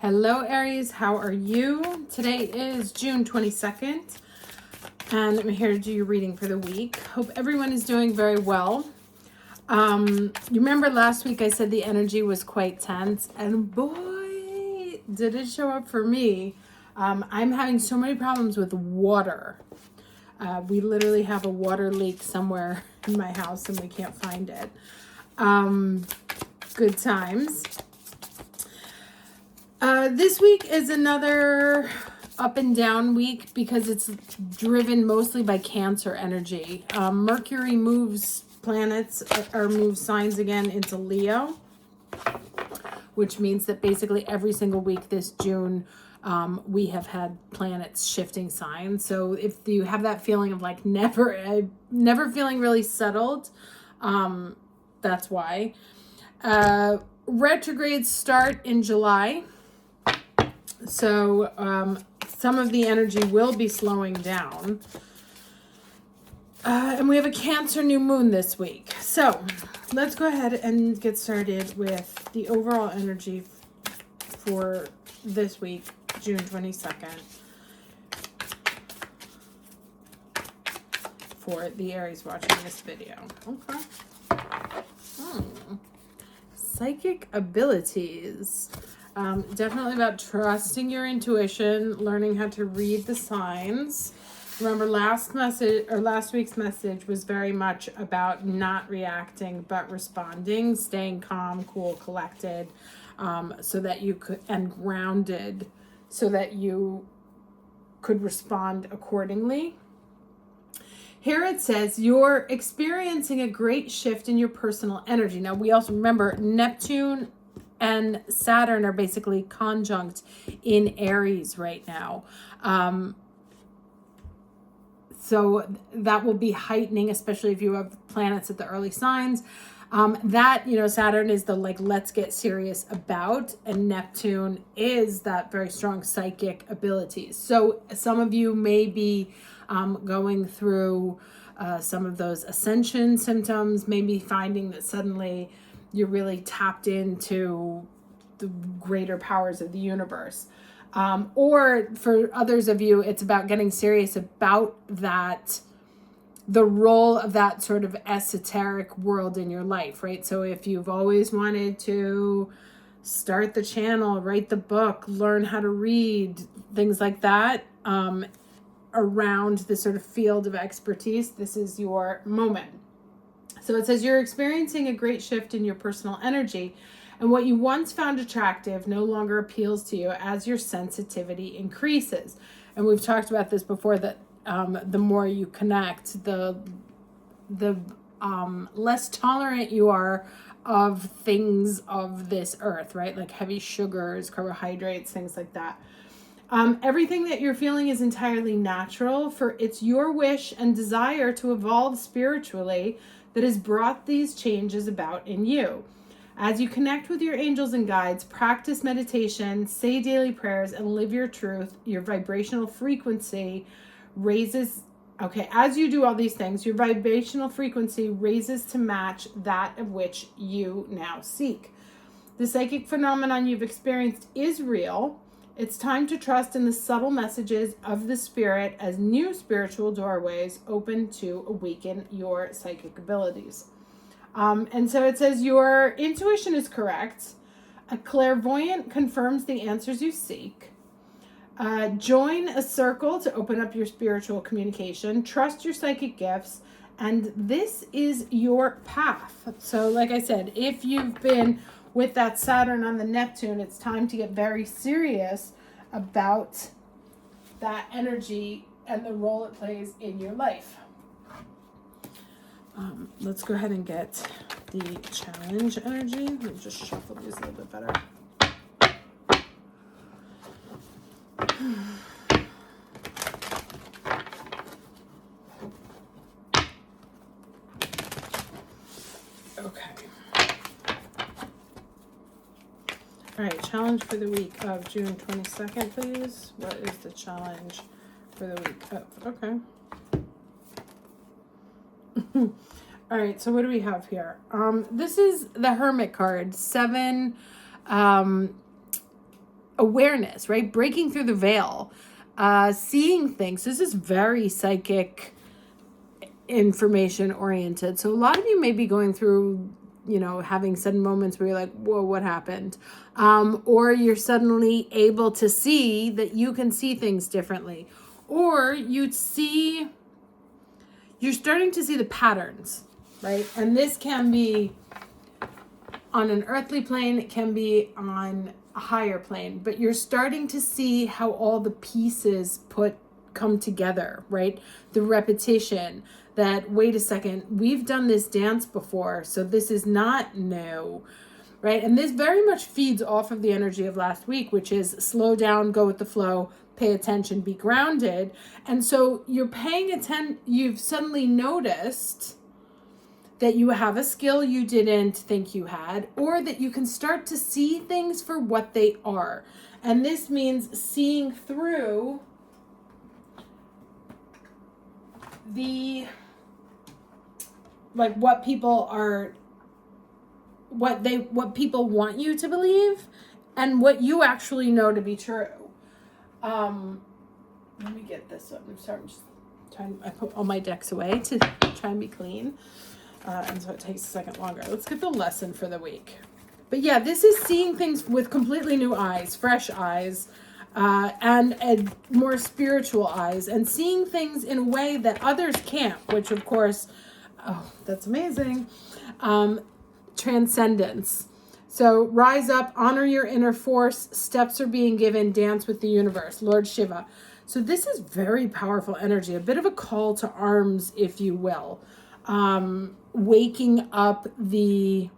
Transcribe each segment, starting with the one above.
Hello, Aries. How are you? Today is June 22nd, and I'm here to do your reading for the week. Hope everyone is doing very well. You remember last week I said the energy was quite tense, and boy, did it show up for me. I'm having so many problems with water. We literally have a water leak somewhere in my house, and we can't find it. Good times. This week is another up and down week because it's driven mostly by Cancer energy. Mercury moves planets or moves signs again into Leo, which means that basically every single week this June, we have had planets shifting signs. So if you have that feeling of like never feeling really settled, that's why. Retrogrades start in July. So some of the energy will be slowing down. And we have a Cancer new moon this week. So let's go ahead and get started with the overall energy for this week, June 22nd, for the Aries watching this video. Okay. Psychic abilities. Definitely about trusting your intuition, learning how to read the signs. Remember last week's message was very much about not reacting but responding, staying calm, cool, collected, so that you could, and grounded, so that you could respond accordingly. Here it says you're experiencing a great shift in your personal energy. Now we also remember Neptune and Saturn are basically conjunct in Aries right now. So that will be heightening, especially if you have planets at the early signs. Saturn is the let's get serious about, and Neptune is that very strong psychic abilities. So some of you may be going through some of those ascension symptoms, maybe finding that suddenly you're really tapped into the greater powers of the universe. Or for others of you, it's about getting serious about that, the role of that sort of esoteric world in your life, right? So if you've always wanted to start the channel, write the book, learn how to read, things like that, around this sort of field of expertise, this is your moment. So it says you're experiencing a great shift in your personal energy, and what you once found attractive no longer appeals to you as your sensitivity increases. And we've talked about this before, that the more you connect, the less tolerant you are of things of this earth, right? Like heavy sugars, carbohydrates, things like that. Everything that you're feeling is entirely natural, for it's your wish and desire to evolve spiritually that has brought these changes about in you. As you connect with your angels and guides, practice meditation, say daily prayers, and live your truth, your vibrational frequency raises. Okay, as you do all these things, your vibrational frequency raises to match that of which you now seek. The psychic phenomenon you've experienced is real. It's time to trust in the subtle messages of the spirit as new spiritual doorways open to awaken your psychic abilities. And so it says your intuition is correct. A clairvoyant confirms the answers you seek. Join a circle to open up your spiritual communication. Trust your psychic gifts. And this is your path. So like I said, if you've been with that Saturn on the Neptune, it's time to get very serious about that energy and the role it plays in your life. Let's go ahead and get the challenge energy. Let me just shuffle these a little bit better. Okay. All right, challenge for the week of June 22nd, please. What is the challenge for the week of? Okay. All right, so what do we have here? This is the Hermit card, 7 awareness, right? Breaking through the veil, seeing things. This is very psychic, information oriented. So a lot of you may be going through, having sudden moments where you're like, whoa, what happened? Or you're suddenly able to see that you can see things differently. Or you're starting to see the patterns, right? And this can be on an earthly plane, it can be on a higher plane, but you're starting to see how all the pieces come together, right? The repetition, that, wait a second, we've done this dance before, so this is not new, right? And this very much feeds off of the energy of last week, which is slow down, go with the flow, pay attention, be grounded. And so you're paying attention, you've suddenly noticed that you have a skill you didn't think you had, or that you can start to see things for what they are. And this means seeing through what people want you to believe and what you actually know to be true. Let me get this one. I'm sorry, I put all my decks away to try and be clean. And so it takes a second longer. Let's get the lesson for the week. But yeah, this is seeing things with completely new eyes, fresh eyes, and more spiritual eyes, and seeing things in a way that others can't, which of course, oh, that's amazing. Transcendence. So rise up, honor your inner force, steps are being given, dance with the universe, Lord Shiva. So this is very powerful energy, a bit of a call to arms, if you will. Waking up the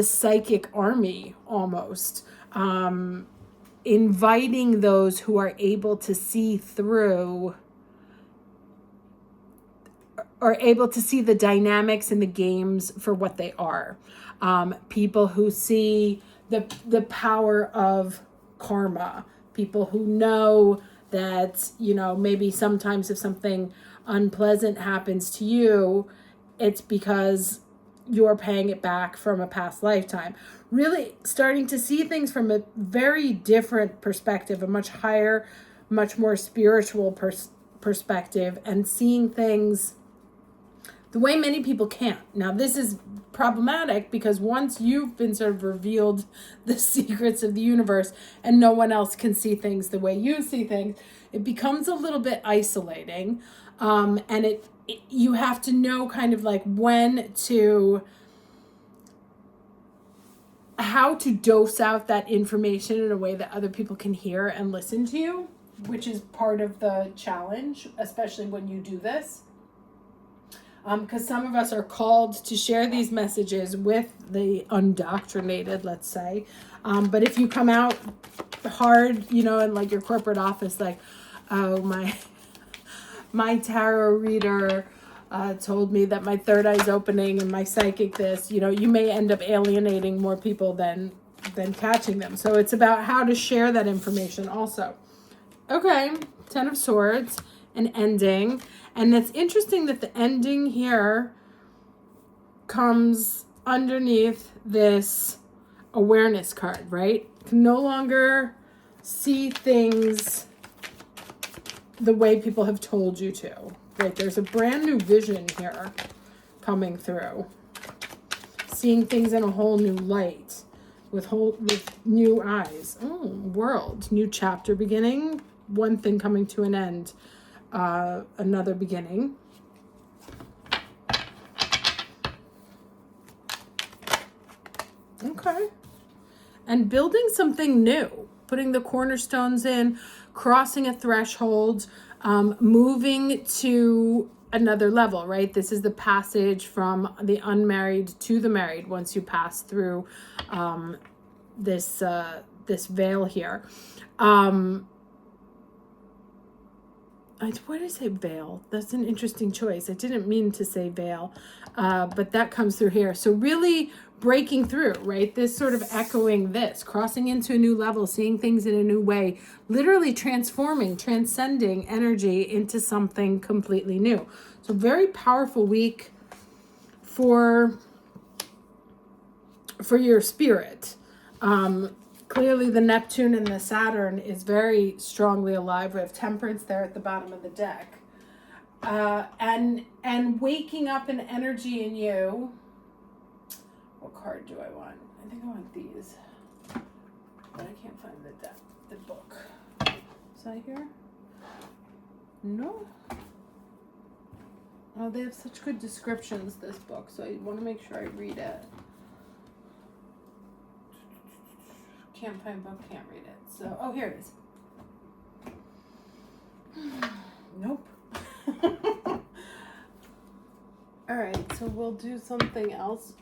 psychic army almost. Inviting those who are able to see through, or able to see the dynamics in the games for what they are. People who see the power of karma. People who know that, maybe sometimes if something unpleasant happens to you, it's because you're paying it back from a past lifetime. Really starting to see things from a very different perspective, a much higher, much more spiritual perspective, and seeing things the way many people can't. Now, this is problematic because once you've been sort of revealed the secrets of the universe and no one else can see things the way you see things, it becomes a little bit isolating. And you have to know kind of like how to dose out that information in a way that other people can hear and listen to you, which is part of the challenge, especially when you do this. Because some of us are called to share these messages with the undoctrinated, let's say. But if you come out hard, in like your corporate office, like, oh, my tarot reader told me that my third eye's opening and my psychic this, you may end up alienating more people than catching them. So it's about how to share that information also. Okay, 10 of Swords, an ending. And it's interesting that the ending here comes underneath this awareness card, right? Can no longer see things the way people have told you to. Right? There's a brand new vision here coming through. Seeing things in a whole new light with new eyes. Oh, world. New chapter beginning. One thing coming to an end. Another beginning. Okay. And building something new. Putting the cornerstones in. Crossing a threshold. Moving to another level, right? This is the passage from the unmarried to the married once you pass through this veil here. Why did I say veil? That's an interesting choice. I didn't mean to say veil, but that comes through here. So really breaking through, right? This sort of echoing this, crossing into a new level, seeing things in a new way, literally transforming, transcending energy into something completely new. So very powerful week for your spirit. Clearly the Neptune and the Saturn is very strongly alive. We have Temperance there at the bottom of the deck. And waking up an energy in you. What card do I want? I think I want these. But I can't find the book. Is that here? No. Oh, they have such good descriptions, this book, so I want to make sure I read it. Can't find book, can't read it. So, oh, here it is. Nope. All right, so we'll do something else.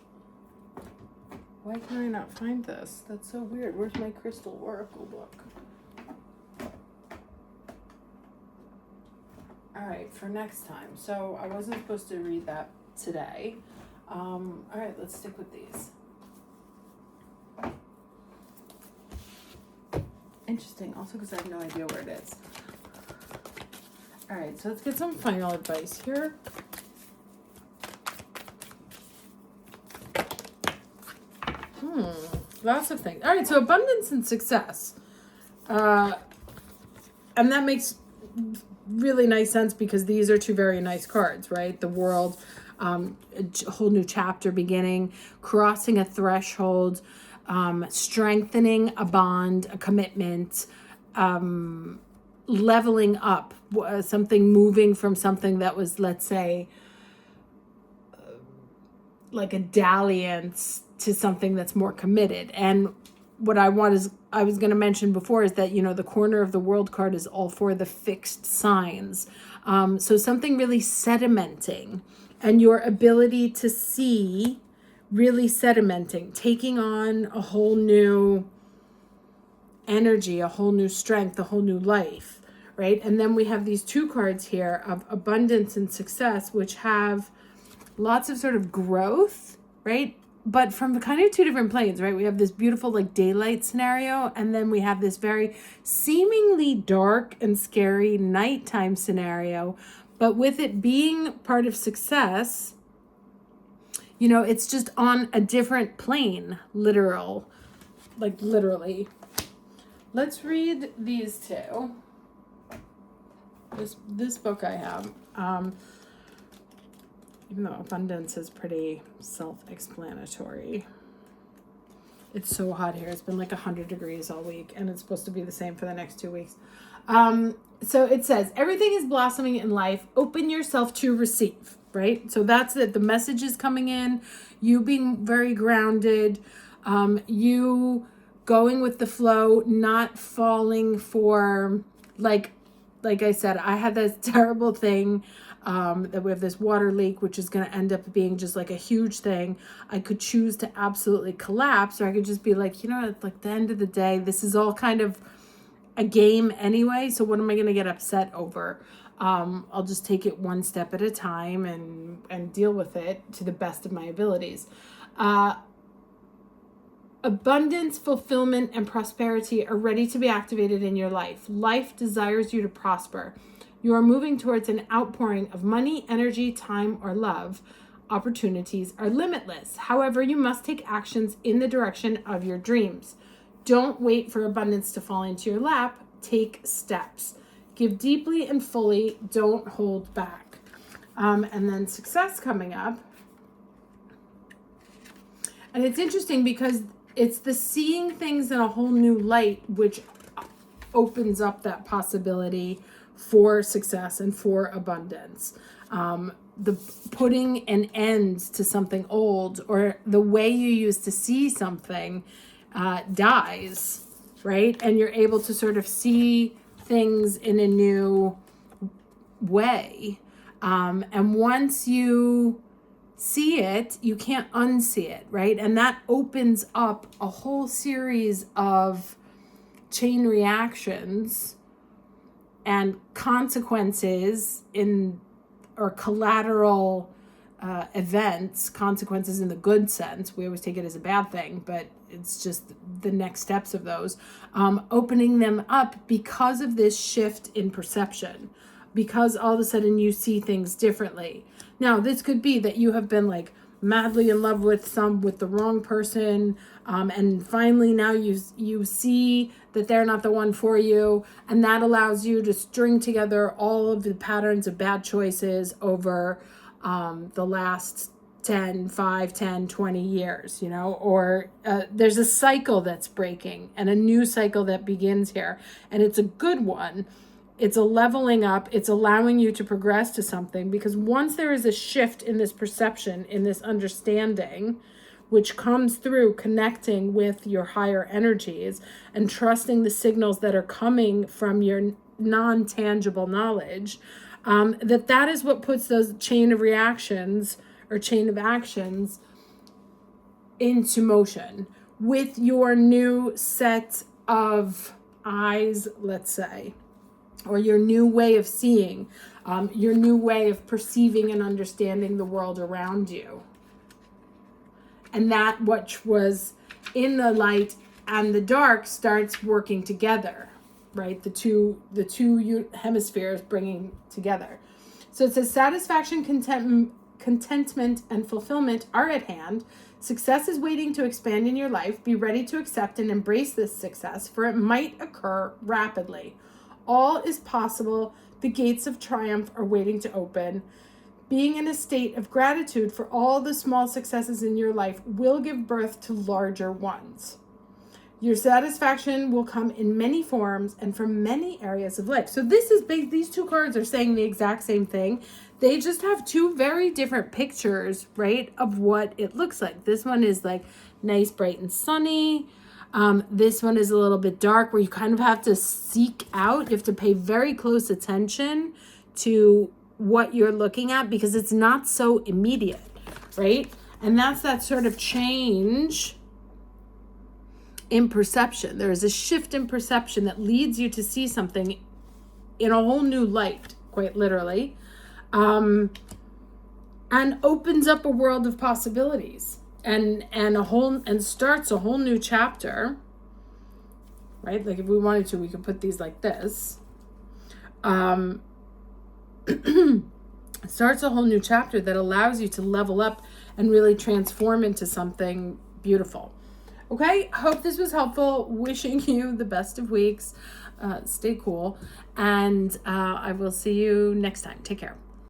Why can I not find this? That's so weird. Where's my crystal oracle book? All right, for next time. So I wasn't supposed to read that today. All right, let's stick with these. Interesting, also because I have no idea where it is. All right, so let's get some final advice here. Lots of things. All right, so abundance and success. And that makes really nice sense because these are two very nice cards, right? The World, a whole new chapter beginning, crossing a threshold, strengthening a bond, a commitment, leveling up, something moving from something that was, let's say, like a dalliance to something that's more committed. And what I was going to mention before is that, the corner of the World card is all for the fixed signs. So something really sedimenting, and your ability to see really sedimenting, taking on a whole new energy, a whole new strength, a whole new life, right? And then we have these two cards here of abundance and success, which have lots of sort of growth, right? But from kind of two different planes, right? We have this beautiful like daylight scenario, and then we have this very seemingly dark and scary nighttime scenario. But with it being part of success, it's just on a different plane, literally. Let's read these two. This book I have. Even though abundance is pretty self-explanatory. It's so hot here. It's been like 100 degrees all week, and it's supposed to be the same for the next 2 weeks. So it says, everything is blossoming in life. Open yourself to receive, right? So that's it. The message is coming in. You being very grounded. You going with the flow, not falling for, like I said, I had this terrible thing. That we have this water leak, which is going to end up being just like a huge thing. I could choose to absolutely collapse, or I could just be like, at like the end of the day, this is all kind of a game anyway. So what am I going to get upset over? I'll just take it one step at a time and deal with it to the best of my abilities. Abundance, fulfillment, and prosperity are ready to be activated in your life. Life desires you to prosper. You are moving towards an outpouring of money, energy, time, or love. Opportunities are limitless. However, you must take actions in the direction of your dreams. Don't wait for abundance to fall into your lap. Take steps. Give deeply and fully. Don't hold back. And then success coming up. And it's interesting because it's the seeing things in a whole new light, which opens up that possibility for success and for abundance. The putting an end to something old, or the way you used to see something dies, right? And you're able to sort of see things in a new way. And once you see it, you can't unsee it, right? And that opens up a whole series of chain reactions and consequences or collateral events, consequences in the good sense. We always take it as a bad thing, but it's just the next steps of those, opening them up because of this shift in perception, because all of a sudden you see things differently. Now, this could be that you have been like madly in love with the wrong person, and finally now you see that they're not the one for you, and that allows you to string together all of the patterns of bad choices over the last 20 years, or there's a cycle that's breaking and a new cycle that begins here, and it's a good one. It's a leveling up. It's allowing you to progress to something, because once there is a shift in this perception, in this understanding, which comes through connecting with your higher energies and trusting the signals that are coming from your non-tangible knowledge, that is what puts those chain of reactions or chain of actions into motion with your new set of eyes, let's say, or your new way of seeing, your new way of perceiving and understanding the world around you. And that which was in the light and the dark starts working together, right? The two hemispheres bringing together. So it says satisfaction, contentment, and fulfillment are at hand. Success is waiting to expand in your life. Be ready to accept and embrace this success, for it might occur rapidly. All is possible. The gates of triumph are waiting to open. Being in a state of gratitude for all the small successes in your life will give birth to larger ones. Your satisfaction will come in many forms and from many areas of life. So these two cards are saying the exact same thing. They just have two very different pictures, right, of what it looks like. This one is like nice, bright, and sunny. This one is a little bit dark, where you kind of have to seek out. You have to pay very close attention to what you're looking at, because it's not so immediate, right? And that's that sort of change in perception. There is a shift in perception that leads you to see something in a whole new light, quite literally, and opens up a world of possibilities and starts a whole new chapter, right? Like if we wanted to, we could put these like this. Starts a whole new chapter that allows you to level up and really transform into something beautiful. Okay, hope this was helpful. Wishing you the best of weeks. Stay cool. And I will see you next time. Take care.